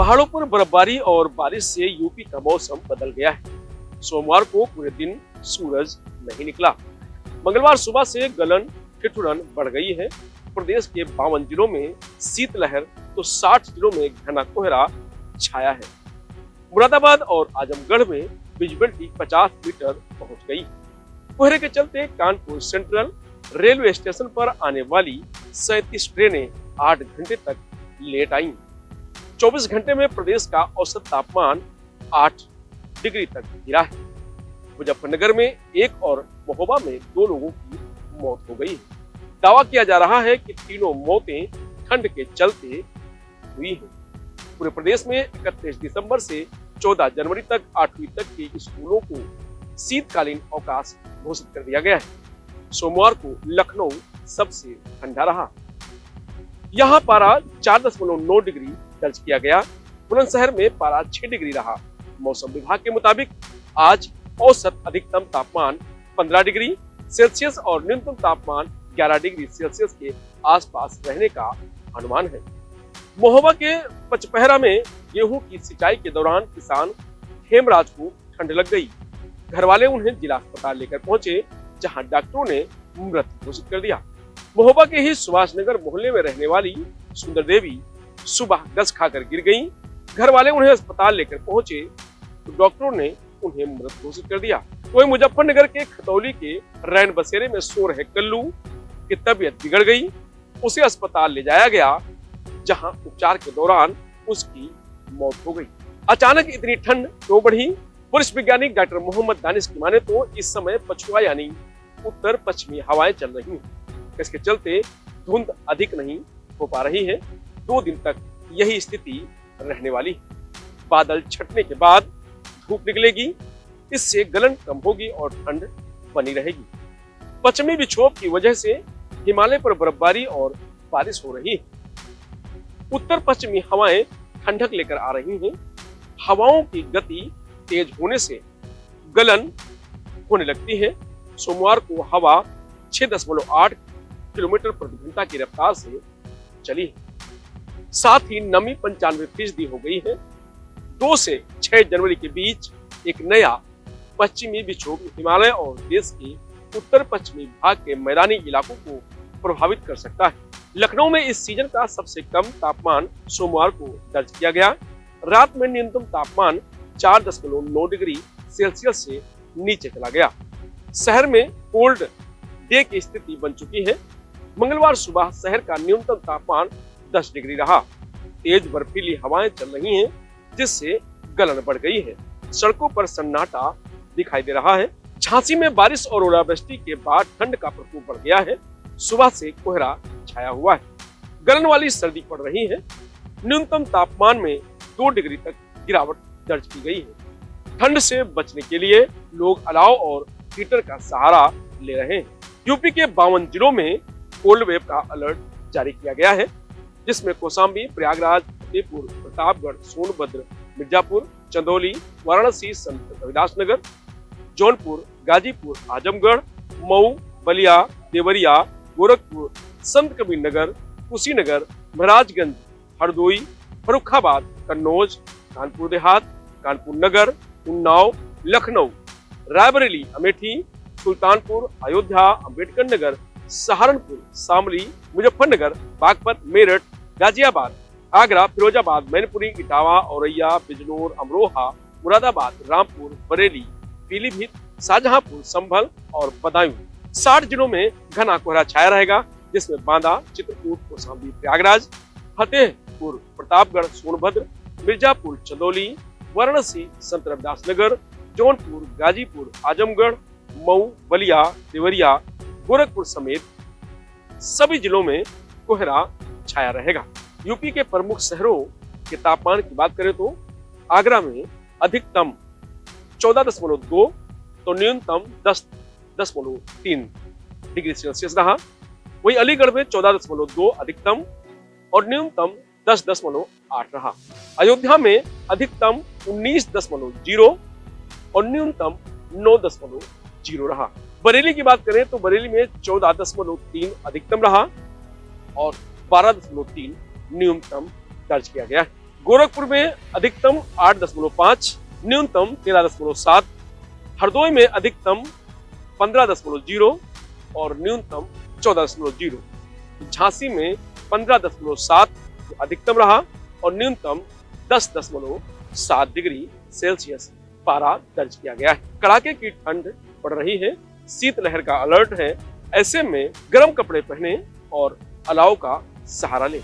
पहाड़ों पर बर्फबारी और बारिश से यूपी का मौसम बदल गया है। सोमवार को पूरे दिन सूरज नहीं निकला। मंगलवार सुबह से गलन ठिठुरन बढ़ गई है। प्रदेश के 52 जिलों में शीतलहर तो 60 जिलों में घना कोहरा छाया है। मुरादाबाद और आजमगढ़ में विजिबिलिटी 50 मीटर पहुंच गई। कोहरे के चलते कानपुर सेंट्रल रेलवे स्टेशन पर आने वाली 37 ट्रेनें 8 घंटे तक लेट आईं। 24 घंटे में प्रदेश का औसत तापमान 8 डिग्री तक गिरा है। मुजफ्फरनगर में एक और महोबा में 2 लोगों की मौत हो गई है। दावा किया जा रहा है कि तीनों मौतें ठंड के चलते हुई हैं। पूरे प्रदेश में 31 दिसंबर से 14 जनवरी तक 8वीं तक के स्कूलों को शीतकालीन अवकाश घोषित कर दिया गया है। सोमवार को लखनऊ सबसे ठंडा रहा। यहाँ पारा 4.9 डिग्री दर्ज किया गया। बुलंदशहर में पारा 6 डिग्री रहा। मौसम विभाग के मुताबिक आज औसत अधिकतम तापमान 15 डिग्री सेल्सियस और न्यूनतम तापमान 11 डिग्री सेल्सियस के आसपास रहने का अनुमान है। महोबा के पचपहरा में गेहूं की सिंचाई के दौरान किसान हेमराज को ठंड लग गई। घर वाले उन्हें जिला अस्पताल लेकर पहुंचे, जहां डॉक्टरों ने मृत घोषित कर दिया। महोबा के ही सुभाष नगर मोहल्ले में रहने वाली सुंदर देवी सुबह गस खाकर गिर गईं। घर वाले उन्हें अस्पताल लेकर पहुंचे तो डॉक्टरों ने उन्हें मृत घोषित कर दिया। वहीं मुजफ्फरनगर के खतौली के रैन बसेरे में सो रहे कल्लू की तबीयत बिगड़ गई। उसे अस्पताल ले जाया गया, जहां उपचार के दौरान उसकी मौत हो गई। अचानक इतनी ठंड क्यों बढ़ी? वरिष्ठ वैज्ञानिक डॉक्टर मोहम्मद दानिश की माने तो इस समय पछुआ यानी उत्तर पश्चिमी हवाएं चल रही हैं। इसके चलते धुंध अधिक नहीं हो पा रही है। 2 दिन तक यही स्थिति रहने वाली है। बादल छटने के बाद धूप निकलेगी, इससे गलन कम होगी और ठंड बनी रहेगी। पश्चिमी विक्षोभ की वजह से हिमालय पर बर्फबारी और बारिश हो रही है। उत्तर पश्चिमी हवाएं ठंडक लेकर आ रही हैं। हवाओं की गति तेज होने से गलन होने लगती है। सोमवार को हवा 6.8 किलोमीटर प्रति घंटा की रफ्तार से चली है। साथ ही नमी 95% हो गई है। 2 से 6 जनवरी के बीच एक नया पश्चिमी विक्षोभ हिमालय और देश के उत्तर पश्चिमी भाग के मैदानी इलाकों को प्रभावित कर सकता है। लखनऊ में इस सीजन का सबसे कम तापमान सोमवार को दर्ज किया गया। रात में न्यूनतम तापमान 4.9 डिग्री सेल्सियस से नीचे चला गया। शहर में कोल्ड डे की स्थिति बन चुकी है। मंगलवार सुबह शहर का न्यूनतम तापमान 10 डिग्री रहा। तेज बर्फीली हवाएं चल रही हैं, जिससे गलन बढ़ गई है। सड़कों पर सन्नाटा दिखाई दे रहा है। झांसी में बारिश और ओलावृष्टि के बाद ठंड का प्रकोप बढ़ गया है। सुबह से कोहरा छाया हुआ है। गलन वाली सर्दी पड़ रही है। न्यूनतम तापमान में 2 डिग्री तक गिरावट दर्ज की गई है। ठंड से बचने के लिए लोग अलाव और हीटर का सहारा ले रहे हैं। यूपी के 52 जिलों में कोल्ड वेव का अलर्ट जारी किया गया है, जिसमें कौशाम्बी, प्रयागराज, फतेहपुर, प्रतापगढ़, सोनभद्र, मिर्जापुर, चंदौली, वाराणसी, संत रविदास नगर, जौनपुर, गाजीपुर, आजमगढ़, मऊ, बलिया, देवरिया, गोरखपुर, संत कबीर नगर, कुशीनगर, महाराजगंज, हरदोई, फर्रुखाबाद, कन्नौज, कानपुर देहात, कानपुर नगर, उन्नाव, लखनऊ, रायबरेली, अमेठी, सुल्तानपुर, अयोध्या, अम्बेडकर नगर, सहारनपुर, शामली, मुजफ्फरनगर, बागपत, मेरठ, गाजियाबाद, आगरा, फिरोजाबाद, मैनपुरी, इटावा, औरैया, बिजनौर, अमरोहा, मुरादाबाद, रामपुर, बरेली, पीलीभीत, शाहजहांपुर, संभल और बदायूं 60 जिलों में घना कोहरा छाया रहेगा, जिसमें बांदा, चित्रकूट, कौशाम्बी, प्रयागराज, फतेहपुर, प्रतापगढ़, सोनभद्र, मिर्जापुर, चंदौली, वाराणसी, संत रविदास नगर, जौनपुर, गाजीपुर, आजमगढ़, मऊ, बलिया, देवरिया, गोरखपुर समेत सभी जिलों में कोहरा छाया रहेगा। यूपी के प्रमुख शहरों के तापमान की बात करें तो आगरा में अधिकतम 14.2 तो न्यूनतम 10.3 डिग्री सेल्सियस रहा। वहीं अलीगढ़ में 14.2 अधिकतम और न्यूनतम 10.8 रहा। अयोध्या में अधिकतम 19.0 और न्यूनतम 9.0 रहा। बरेली की बात करें तो बरेली में 14.3 अधिकतम रहा और 12.3 न्यूनतम दर्ज किया गया है। गोरखपुर में अधिकतम 8.5, न्यूनतम 13.7, हरदोई में अधिकतम 15.0 और न्यूनतम 14.0, झांसी में 15.7 अधिकतम रहा और न्यूनतम 10.7 डिग्री सेल्सियस पारा दर्ज किया गया है। कड़ाके की ठंड पड़ रही है, शीतलहर का अलर्ट है। ऐसे में गर्म कपड़े पहने और अलाव का सहारा लें।